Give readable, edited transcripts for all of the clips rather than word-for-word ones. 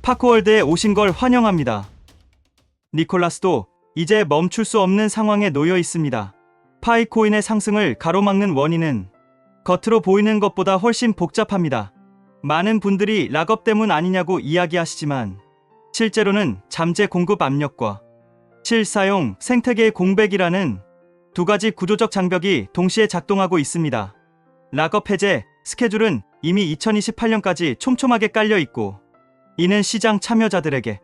파크월드에 오신 걸 환영합니다. 니콜라스도 이제 멈출 수 없는 상황에 놓여 있습니다. 파이코인의 상승을 가로막는 원인은 겉으로 보이는 것보다 훨씬 복잡합니다. 많은 분들이 락업 때문 아니냐고 이야기하시지만 실제로는 잠재 공급 압력과 실사용 생태계의 공백이라는 두 가지 구조적 장벽이 동시에 작동하고 있습니다. 락업 해제 스케줄은 이미 2028년까지 촘촘하게 깔려 있고, 이는 시장 참여자들에게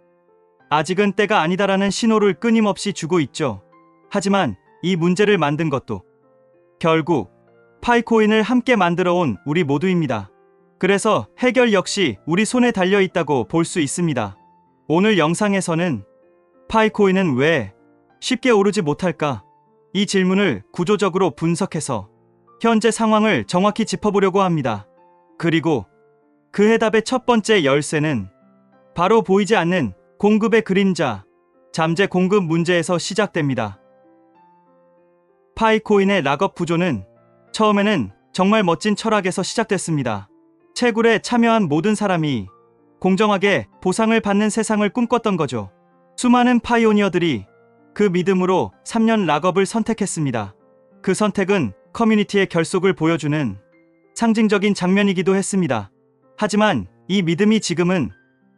아직은 때가 아니다라는 신호를 끊임없이 주고 있죠. 하지만 이 문제를 만든 것도 결국 파이코인을 함께 만들어 온 우리 모두입니다. 그래서 해결 역시 우리 손에 달려 있다고 볼 수 있습니다. 오늘 영상에서는 파이코인은 왜 쉽게 오르지 못할까? 이 질문을 구조적으로 분석해서 현재 상황을 정확히 짚어보려고 합니다. 그리고 그 해답의 첫 번째 열쇠는 바로 보이지 않는 공급의 그림자, 잠재 공급 문제에서 시작됩니다. 파이코인의 락업 구조는 처음에는 정말 멋진 철학에서 시작됐습니다. 채굴에 참여한 모든 사람이 공정하게 보상을 받는 세상을 꿈꿨던 거죠. 수많은 파이오니어들이 그 믿음으로 3년 락업을 선택했습니다. 그 선택은 커뮤니티의 결속을 보여주는 상징적인 장면이기도 했습니다. 하지만 이 믿음이 지금은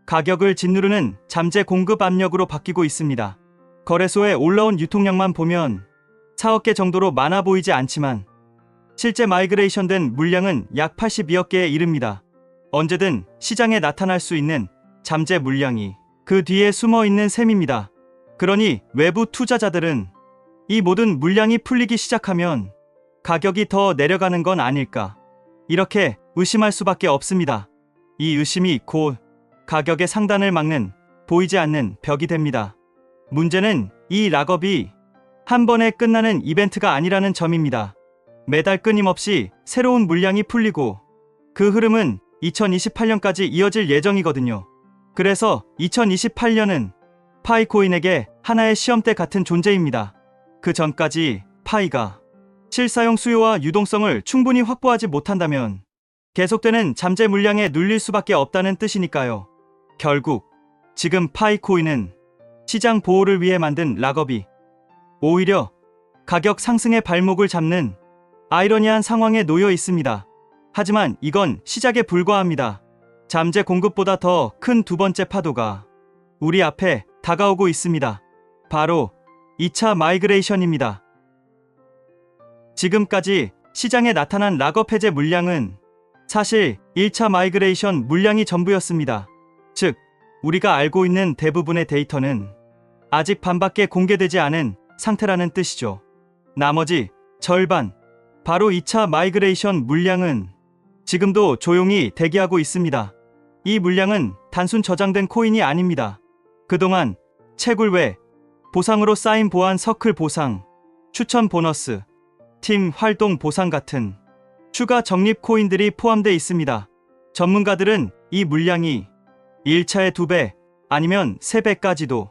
가격을 짓누르는 잠재 공급 압력으로 바뀌고 있습니다. 거래소에 올라온 유통량만 보면 4억 개 정도로 많아 보이지 않지만 실제 마이그레이션된 물량은 약 82억 개에 이릅니다. 언제든 시장에 나타날 수 있는 잠재 물량이 그 뒤에 숨어 있는 셈입니다. 그러니 외부 투자자들은 이 모든 물량이 풀리기 시작하면 가격이 더 내려가는 건 아닐까, 이렇게 의심할 수밖에 없습니다. 이 의심이 곧 가격의 상단을 막는 보이지 않는 벽이 됩니다. 문제는 이 락업이 한 번에 끝나는 이벤트가 아니라는 점입니다. 매달 끊임없이 새로운 물량이 풀리고 그 흐름은 2028년까지 이어질 예정이거든요. 그래서 2028년은 파이코인에게 하나의 시험대 같은 존재입니다. 그 전까지 파이가 실사용 수요와 유동성을 충분히 확보하지 못한다면 계속되는 잠재 물량에 눌릴 수밖에 없다는 뜻이니까요. 결국 지금 파이코인은 시장 보호를 위해 만든 락업이 오히려 가격 상승의 발목을 잡는 아이러니한 상황에 놓여 있습니다. 하지만 이건 시작에 불과합니다. 잠재 공급보다 더 큰 두 번째 파도가 우리 앞에 다가오고 있습니다. 바로 2차 마이그레이션입니다. 지금까지 시장에 나타난 락업 해제 물량은 사실 1차 마이그레이션 물량이 전부였습니다. 즉, 우리가 알고 있는 대부분의 데이터는 아직 반밖에 공개되지 않은 상태라는 뜻이죠. 나머지 절반, 바로 2차 마이그레이션 물량은 지금도 조용히 대기하고 있습니다. 이 물량은 단순 저장된 코인이 아닙니다. 그동안 채굴 외 보상으로 쌓인 보안 서클 보상, 추천 보너스, 팀 활동 보상 같은 추가 적립 코인들이 포함되어 있습니다. 전문가들은 이 물량이 1차의 2배 아니면 3배까지도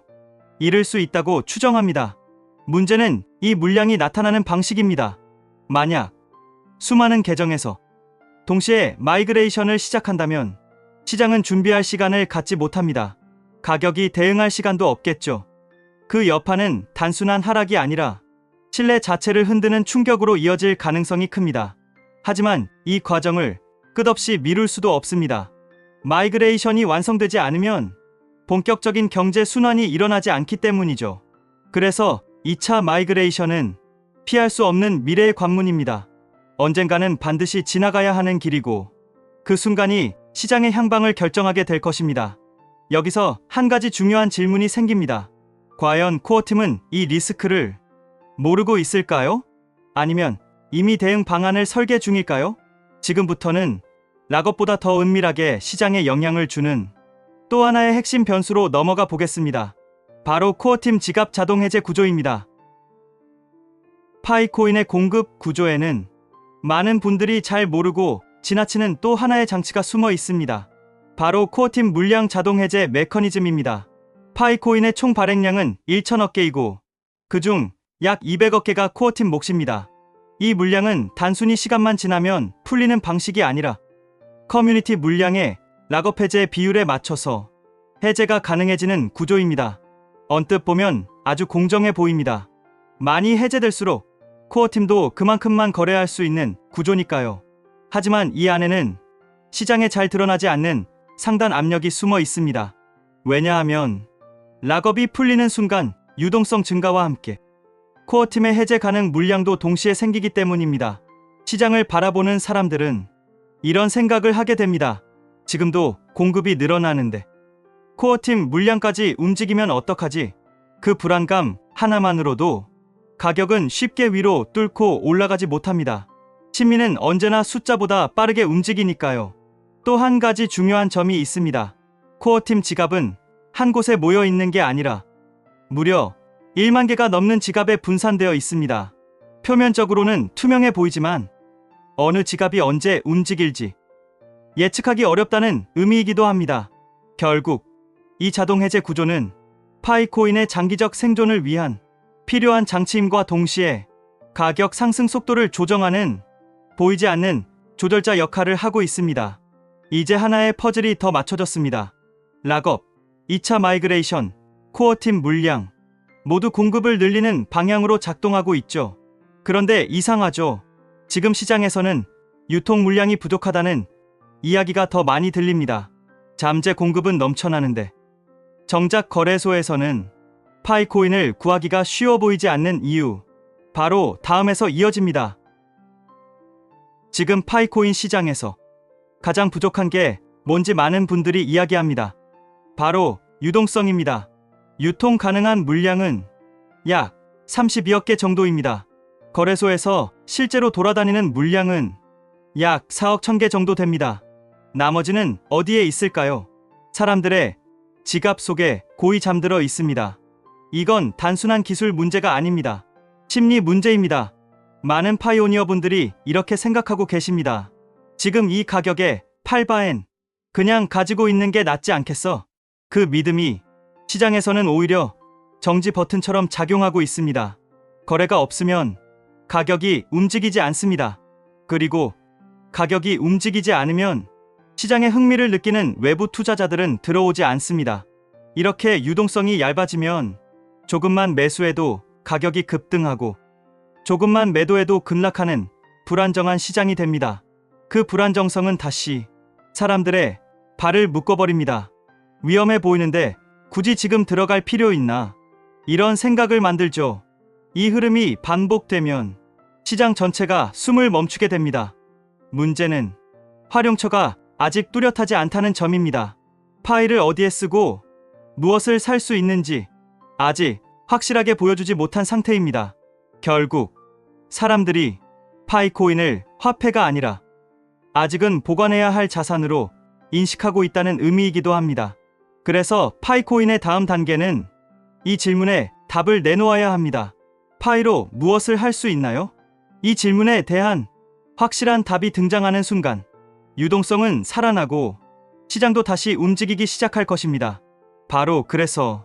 이를 수 있다고 추정합니다. 문제는 이 물량이 나타나는 방식입니다. 만약 수많은 계정에서 동시에 마이그레이션을 시작한다면 시장은 준비할 시간을 갖지 못합니다. 가격이 대응할 시간도 없겠죠. 그 여파는 단순한 하락이 아니라 신뢰 자체를 흔드는 충격으로 이어질 가능성이 큽니다. 하지만 이 과정을 끝없이 미룰 수도 없습니다. 마이그레이션이 완성되지 않으면 본격적인 경제 순환이 일어나지 않기 때문이죠. 그래서 2차 마이그레이션은 피할 수 없는 미래의 관문입니다. 언젠가는 반드시 지나가야 하는 길이고 그 순간이 시장의 향방을 결정하게 될 것입니다. 여기서 한 가지 중요한 질문이 생깁니다. 과연 코어팀은 이 리스크를 모르고 있을까요? 아니면 이미 대응 방안을 설계 중일까요? 지금부터는 락업보다 더 은밀하게 시장에 영향을 주는 또 하나의 핵심 변수로 넘어가 보겠습니다. 바로 코어팀 지갑 자동 해제 구조입니다. 파이코인의 공급 구조에는 많은 분들이 잘 모르고 지나치는 또 하나의 장치가 숨어 있습니다. 바로 코어팀 물량 자동 해제 메커니즘입니다. 파이코인의 총 발행량은 1천억 개이고 그중 약 200억 개가 코어팀 몫입니다. 이 물량은 단순히 시간만 지나면 풀리는 방식이 아니라 커뮤니티 물량의 락업 해제 비율에 맞춰서 해제가 가능해지는 구조입니다. 언뜻 보면 아주 공정해 보입니다. 많이 해제될수록 코어팀도 그만큼만 거래할 수 있는 구조니까요. 하지만 이 안에는 시장에 잘 드러나지 않는 상단 압력이 숨어 있습니다. 왜냐하면 락업이 풀리는 순간 유동성 증가와 함께 코어팀의 해제 가능 물량도 동시에 생기기 때문입니다. 시장을 바라보는 사람들은 이런 생각을 하게 됩니다. 지금도 공급이 늘어나는데 코어팀 물량까지 움직이면 어떡하지? 그 불안감 하나만으로도 가격은 쉽게 위로 뚫고 올라가지 못합니다. 심리는 언제나 숫자보다 빠르게 움직이니까요. 또 한 가지 중요한 점이 있습니다. 코어팀 지갑은 한 곳에 모여 있는 게 아니라 무려 1만 개가 넘는 지갑에 분산되어 있습니다. 표면적으로는 투명해 보이지만 어느 지갑이 언제 움직일지 예측하기 어렵다는 의미이기도 합니다. 결국 이 자동 해제 구조는 파이코인의 장기적 생존을 위한 필요한 장치임과 동시에 가격 상승 속도를 조정하는 보이지 않는 조절자 역할을 하고 있습니다. 이제 하나의 퍼즐이 더 맞춰졌습니다. 락업, 2차 마이그레이션, 코어팀 물량 모두 공급을 늘리는 방향으로 작동하고 있죠. 그런데 이상하죠. 지금 시장에서는 유통 물량이 부족하다는 이야기가 더 많이 들립니다. 잠재 공급은 넘쳐나는데 정작 거래소에서는 파이코인을 구하기가 쉬워 보이지 않는 이유, 바로 다음에서 이어집니다. 지금 파이코인 시장에서 가장 부족한 게 뭔지 많은 분들이 이야기합니다. 바로 유동성입니다. 유통 가능한 물량은 약 32억 개 정도입니다. 거래소에서 실제로 돌아다니는 물량은 약 4억 1000개 정도 됩니다. 나머지는 어디에 있을까요? 사람들의 지갑 속에 고이 잠들어 있습니다. 이건 단순한 기술 문제가 아닙니다. 심리 문제입니다. 많은 파이오니어 분들이 이렇게 생각하고 계십니다. 지금 이 가격에 팔 바엔 그냥 가지고 있는 게 낫지 않겠어? 그 믿음이 시장에서는 오히려 정지 버튼처럼 작용하고 있습니다. 거래가 없으면 가격이 움직이지 않습니다. 그리고 가격이 움직이지 않으면 시장에 흥미를 느끼는 외부 투자자들은 들어오지 않습니다. 이렇게 유동성이 얇아지면 조금만 매수해도 가격이 급등하고 조금만 매도해도 급락하는 불안정한 시장이 됩니다. 그 불안정성은 다시 사람들의 발을 묶어버립니다. 위험해 보이는데 굳이 지금 들어갈 필요 있나? 이런 생각을 만들죠. 이 흐름이 반복되면 시장 전체가 숨을 멈추게 됩니다. 문제는 활용처가 아직 뚜렷하지 않다는 점입니다. 파일을 어디에 쓰고 무엇을 살 수 있는지 아직 확실하게 보여주지 못한 상태입니다. 결국 사람들이 파이코인을 화폐가 아니라 아직은 보관해야 할 자산으로 인식하고 있다는 의미이기도 합니다. 그래서 파이코인의 다음 단계는 이 질문에 답을 내놓아야 합니다. 파이로 무엇을 할 수 있나요? 이 질문에 대한 확실한 답이 등장하는 순간 유동성은 살아나고 시장도 다시 움직이기 시작할 것입니다. 바로 그래서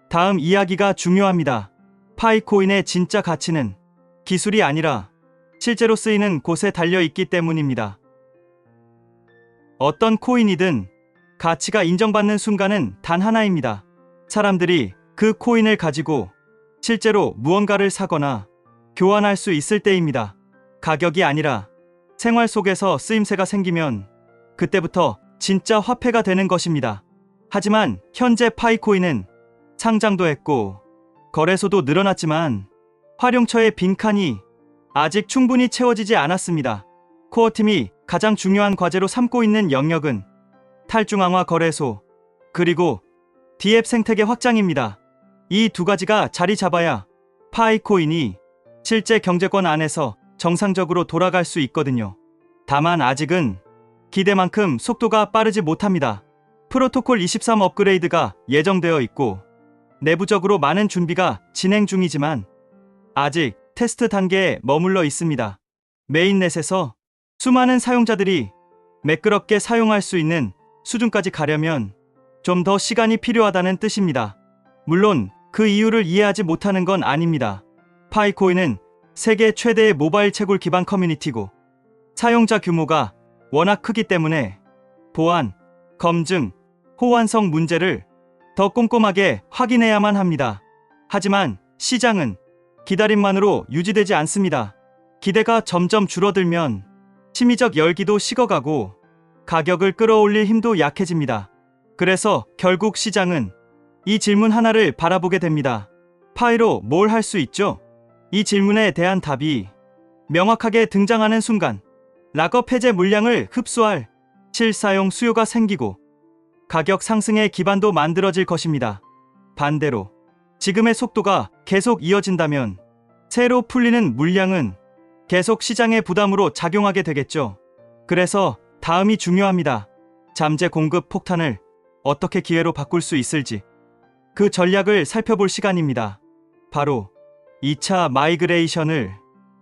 다음 이야기가 중요합니다. 파이코인의 진짜 가치는 기술이 아니라 실제로 쓰이는 곳에 달려 있기 때문입니다. 어떤 코인이든 가치가 인정받는 순간은 단 하나입니다. 사람들이 그 코인을 가지고 실제로 무언가를 사거나 교환할 수 있을 때입니다. 가격이 아니라 생활 속에서 쓰임새가 생기면 그때부터 진짜 화폐가 되는 것입니다. 하지만 현재 파이코인은 상장도 했고 거래소도 늘어났지만 활용처의 빈칸이 아직 충분히 채워지지 않았습니다. 코어팀이 가장 중요한 과제로 삼고 있는 영역은 탈중앙화 거래소 그리고 D앱 생태계 확장입니다. 이 두 가지가 자리 잡아야 파이코인이 실제 경제권 안에서 정상적으로 돌아갈 수 있거든요. 다만 아직은 기대만큼 속도가 빠르지 못합니다. 프로토콜 23 업그레이드가 예정되어 있고 내부적으로 많은 준비가 진행 중이지만 아직 테스트 단계에 머물러 있습니다. 메인넷에서 수많은 사용자들이 매끄럽게 사용할 수 있는 수준까지 가려면 좀 더 시간이 필요하다는 뜻입니다. 물론 그 이유를 이해하지 못하는 건 아닙니다. 파이코인은 세계 최대의 모바일 채굴 기반 커뮤니티고 사용자 규모가 워낙 크기 때문에 보안, 검증, 호환성 문제를 더 꼼꼼하게 확인해야만 합니다. 하지만 시장은 기다림만으로 유지되지 않습니다. 기대가 점점 줄어들면 심리적 열기도 식어가고 가격을 끌어올릴 힘도 약해집니다. 그래서 결국 시장은 이 질문 하나를 바라보게 됩니다. 파이로 뭘 할 수 있죠? 이 질문에 대한 답이 명확하게 등장하는 순간 락업 해제 물량을 흡수할 실사용 수요가 생기고 가격 상승의 기반도 만들어질 것입니다. 반대로 지금의 속도가 계속 이어진다면 새로 풀리는 물량은 계속 시장의 부담으로 작용하게 되겠죠. 그래서 다음이 중요합니다. 잠재 공급 폭탄을 어떻게 기회로 바꿀 수 있을지 그 전략을 살펴볼 시간입니다. 바로 2차 마이그레이션을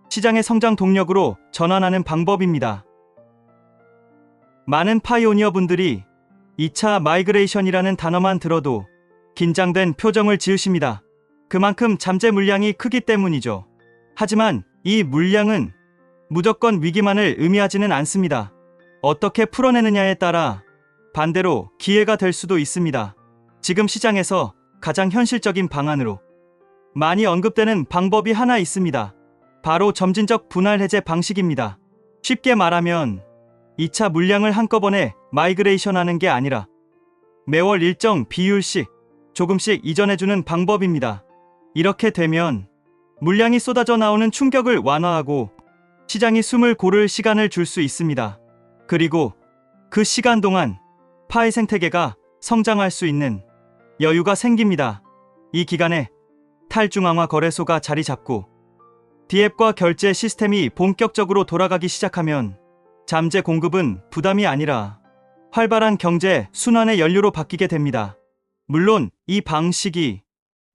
시장의 성장 동력으로 전환하는 방법입니다. 많은 파이오니어 분들이 2차 마이그레이션이라는 단어만 들어도 긴장된 표정을 지으십니다. 그만큼 잠재 물량이 크기 때문이죠. 하지만 이 물량은 무조건 위기만을 의미하지는 않습니다. 어떻게 풀어내느냐에 따라 반대로 기회가 될 수도 있습니다. 지금 시장에서 가장 현실적인 방안으로 많이 언급되는 방법이 하나 있습니다. 바로 점진적 분할 해제 방식입니다. 쉽게 말하면 2차 물량을 한꺼번에 마이그레이션 하는 게 아니라 매월 일정 비율씩 조금씩 이전해주는 방법입니다. 이렇게 되면 물량이 쏟아져 나오는 충격을 완화하고 시장이 숨을 고를 시간을 줄 수 있습니다. 그리고 그 시간 동안 파이 생태계가 성장할 수 있는 여유가 생깁니다. 이 기간에 탈중앙화 거래소가 자리 잡고 디앱과 결제 시스템이 본격적으로 돌아가기 시작하면 잠재 공급은 부담이 아니라 활발한 경제 순환의 연료로 바뀌게 됩니다. 물론 이 방식이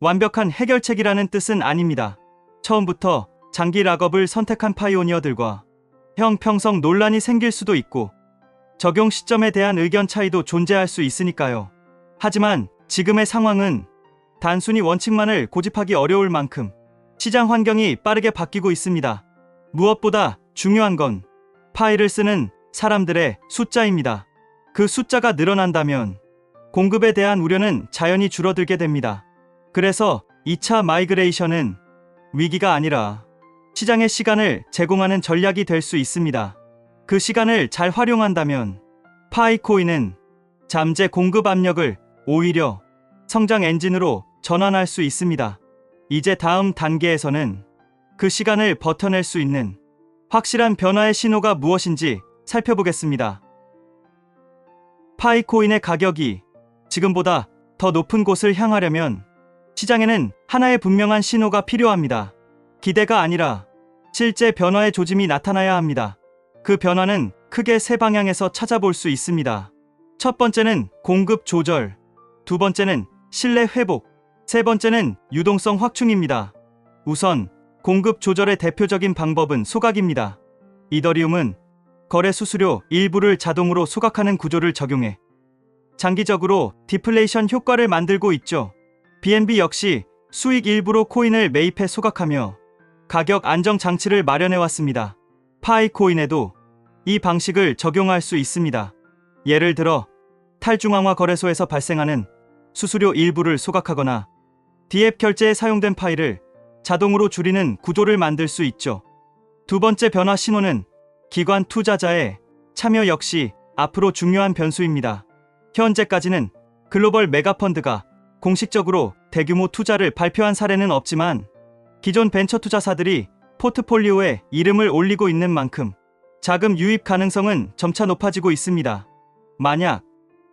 완벽한 해결책이라는 뜻은 아닙니다. 처음부터 장기 락업을 선택한 파이오니어들과 형평성 논란이 생길 수도 있고 적용 시점에 대한 의견 차이도 존재할 수 있으니까요. 하지만 지금의 상황은 단순히 원칙만을 고집하기 어려울 만큼 시장 환경이 빠르게 바뀌고 있습니다. 무엇보다 중요한 건 파이를 쓰는 사람들의 숫자입니다. 그 숫자가 늘어난다면 공급에 대한 우려는 자연히 줄어들게 됩니다. 그래서 2차 마이그레이션은 위기가 아니라 시장의 시간을 제공하는 전략이 될 수 있습니다. 그 시간을 잘 활용한다면 파이코인은 잠재 공급 압력을 오히려 성장 엔진으로 전환할 수 있습니다. 이제 다음 단계에서는 그 시간을 버텨낼 수 있는 확실한 변화의 신호가 무엇인지 살펴보겠습니다. 파이코인의 가격이 지금보다 더 높은 곳을 향하려면 시장에는 하나의 분명한 신호가 필요합니다. 기대가 아니라 실제 변화의 조짐이 나타나야 합니다. 그 변화는 크게 세 방향에서 찾아볼 수 있습니다. 첫 번째는 공급 조절, 두 번째는 신뢰 회복, 세 번째는 유동성 확충입니다. 우선 공급 조절의 대표적인 방법은 소각입니다. 이더리움은 거래 수수료 일부를 자동으로 소각하는 구조를 적용해 장기적으로 디플레이션 효과를 만들고 있죠. BNB 역시 수익 일부로 코인을 매입해 소각하며 가격 안정 장치를 마련해 왔습니다. 파이코인에도 이 방식을 적용할 수 있습니다. 예를 들어 탈중앙화 거래소에서 발생하는 수수료 일부를 소각하거나 디앱 결제에 사용된 파이를 자동으로 줄이는 구조를 만들 수 있죠. 두 번째 변화 신호는 기관 투자자의 참여 역시 앞으로 중요한 변수입니다. 현재까지는 글로벌 메가펀드가 공식적으로 대규모 투자를 발표한 사례는 없지만 기존 벤처 투자사들이 포트폴리오에 이름을 올리고 있는 만큼 자금 유입 가능성은 점차 높아지고 있습니다. 만약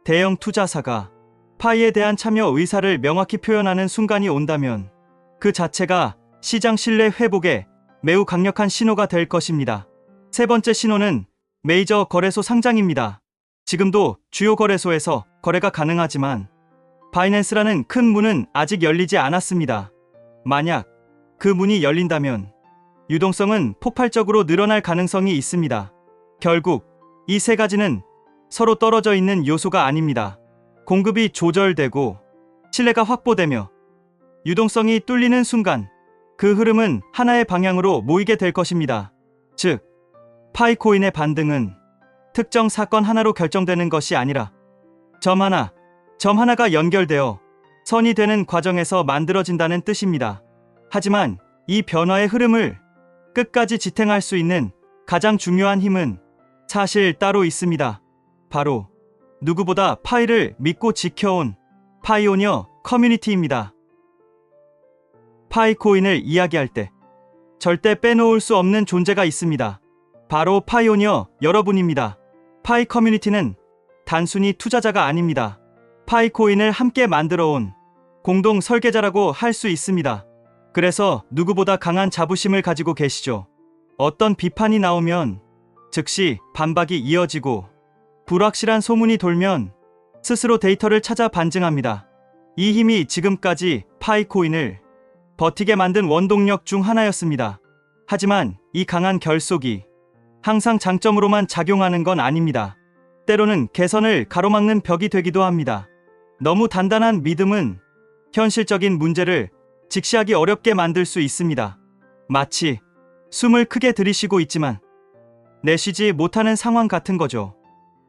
대형 투자사가 파이에 대한 참여 의사를 명확히 표현하는 순간이 온다면 그 자체가 시장 신뢰 회복에 매우 강력한 신호가 될 것입니다. 세 번째 신호는 메이저 거래소 상장입니다. 지금도 주요 거래소에서 거래가 가능하지만 바이낸스라는 큰 문은 아직 열리지 않았습니다. 만약 그 문이 열린다면 유동성은 폭발적으로 늘어날 가능성이 있습니다. 결국 이 세 가지는 서로 떨어져 있는 요소가 아닙니다. 공급이 조절되고 신뢰가 확보되며 유동성이 뚫리는 순간 그 흐름은 하나의 방향으로 모이게 될 것입니다. 즉, 파이코인의 반등은 특정 사건 하나로 결정되는 것이 아니라 점 하나가 연결되어 선이 되는 과정에서 만들어진다는 뜻입니다. 하지만 이 변화의 흐름을 끝까지 지탱할 수 있는 가장 중요한 힘은 사실 따로 있습니다. 바로 누구보다 파이를 믿고 지켜온 파이오니어 커뮤니티입니다. 파이코인을 이야기할 때 절대 빼놓을 수 없는 존재가 있습니다. 바로 파이오니어 여러분입니다. 파이 커뮤니티는 단순히 투자자가 아닙니다. 파이코인을 함께 만들어온 공동 설계자라고 할 수 있습니다. 그래서 누구보다 강한 자부심을 가지고 계시죠. 어떤 비판이 나오면 즉시 반박이 이어지고 불확실한 소문이 돌면 스스로 데이터를 찾아 반증합니다. 이 힘이 지금까지 파이코인을 버티게 만든 원동력 중 하나였습니다. 하지만 이 강한 결속이 항상 장점으로만 작용하는 건 아닙니다. 때로는 개선을 가로막는 벽이 되기도 합니다. 너무 단단한 믿음은 현실적인 문제를 직시하기 어렵게 만들 수 있습니다. 마치 숨을 크게 들이쉬고 있지만 내쉬지 못하는 상황 같은 거죠.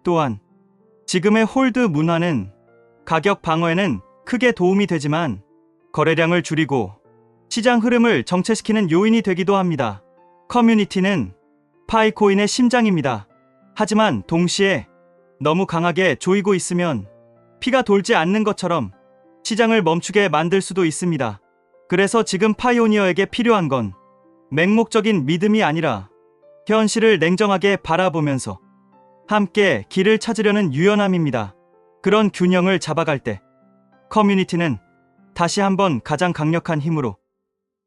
또한 지금의 홀드 문화는 가격 방어에는 크게 도움이 되지만 거래량을 줄이고 시장 흐름을 정체시키는 요인이 되기도 합니다. 커뮤니티는 파이코인의 심장입니다. 하지만 동시에 너무 강하게 조이고 있으면 피가 돌지 않는 것처럼 시장을 멈추게 만들 수도 있습니다. 그래서 지금 파이오니어에게 필요한 건 맹목적인 믿음이 아니라 현실을 냉정하게 바라보면서 함께 길을 찾으려는 유연함입니다. 그런 균형을 잡아갈 때 커뮤니티는 다시 한번 가장 강력한 힘으로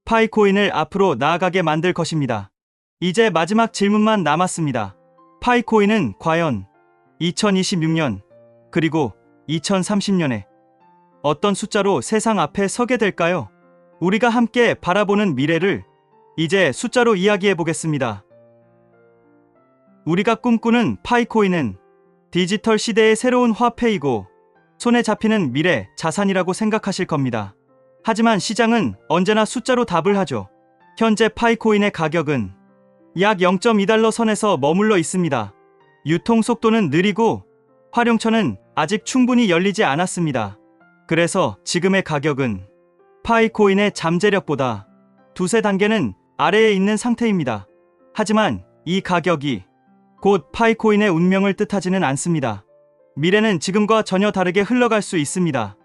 파이코인을 앞으로 나아가게 만들 것입니다. 이제 마지막 질문만 남았습니다. 파이코인은 과연 2026년 그리고 2030년에 어떤 숫자로 세상 앞에 서게 될까요? 우리가 함께 바라보는 미래를 이제 숫자로 이야기해 보겠습니다. 우리가 꿈꾸는 파이코인은 디지털 시대의 새로운 화폐이고 손에 잡히는 미래 자산이라고 생각하실 겁니다. 하지만 시장은 언제나 숫자로 답을 하죠. 현재 파이코인의 가격은 약 0.2달러 선에서 머물러 있습니다. 유통 속도는 느리고 활용처는 아직 충분히 열리지 않았습니다. 그래서 지금의 가격은 파이코인의 잠재력보다 두세 단계는 아래에 있는 상태입니다. 하지만 이 가격이 곧 파이코인의 운명을 뜻하지는 않습니다. 미래는 지금과 전혀 다르게 흘러갈 수 있습니다.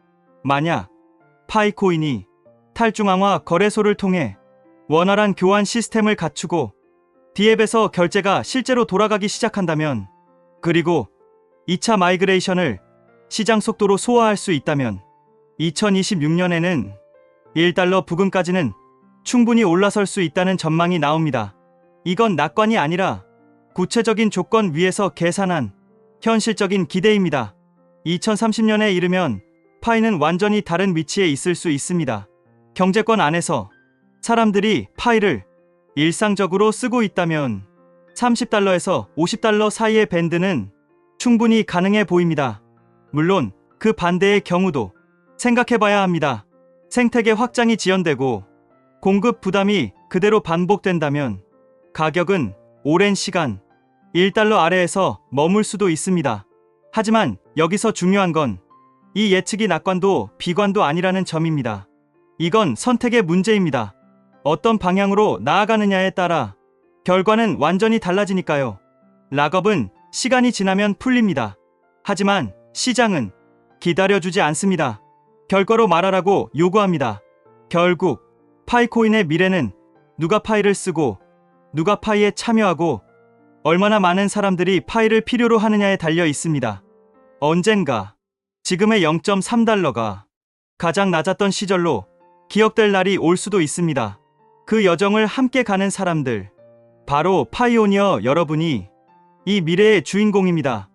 만약 파이코인이 탈중앙화 거래소를 통해 원활한 교환 시스템을 갖추고 디앱에서 결제가 실제로 돌아가기 시작한다면, 그리고 2차 마이그레이션을 시장 속도로 소화할 수 있다면 2026년에는 1달러 부근까지는 충분히 올라설 수 있다는 전망이 나옵니다. 이건 낙관이 아니라 구체적인 조건 위에서 계산한 현실적인 기대입니다. 2030년에 이르면 파이는 완전히 다른 위치에 있을 수 있습니다. 경제권 안에서 사람들이 파이를 일상적으로 쓰고 있다면 30달러에서 50달러 사이의 밴드는 충분히 가능해 보입니다. 물론 그 반대의 경우도 생각해봐야 합니다. 생태계 확장이 지연되고 공급 부담이 그대로 반복된다면 가격은 오랜 시간 1달러 아래에서 머물 수도 있습니다. 하지만 여기서 중요한 건 이 예측이 낙관도 비관도 아니라는 점입니다. 이건 선택의 문제입니다. 어떤 방향으로 나아가느냐에 따라 결과는 완전히 달라지니까요. 락업은 시간이 지나면 풀립니다. 하지만 시장은 기다려주지 않습니다. 결과로 말하라고 요구합니다. 결국 파이코인의 미래는 누가 파이를 쓰고 누가 파이에 참여하고 얼마나 많은 사람들이 파이를 필요로 하느냐에 달려 있습니다. 언젠가 지금의 0.3달러가 가장 낮았던 시절로 기억될 날이 올 수도 있습니다. 그 여정을 함께 가는 사람들, 바로 파이오니어 여러분이 이 미래의 주인공입니다.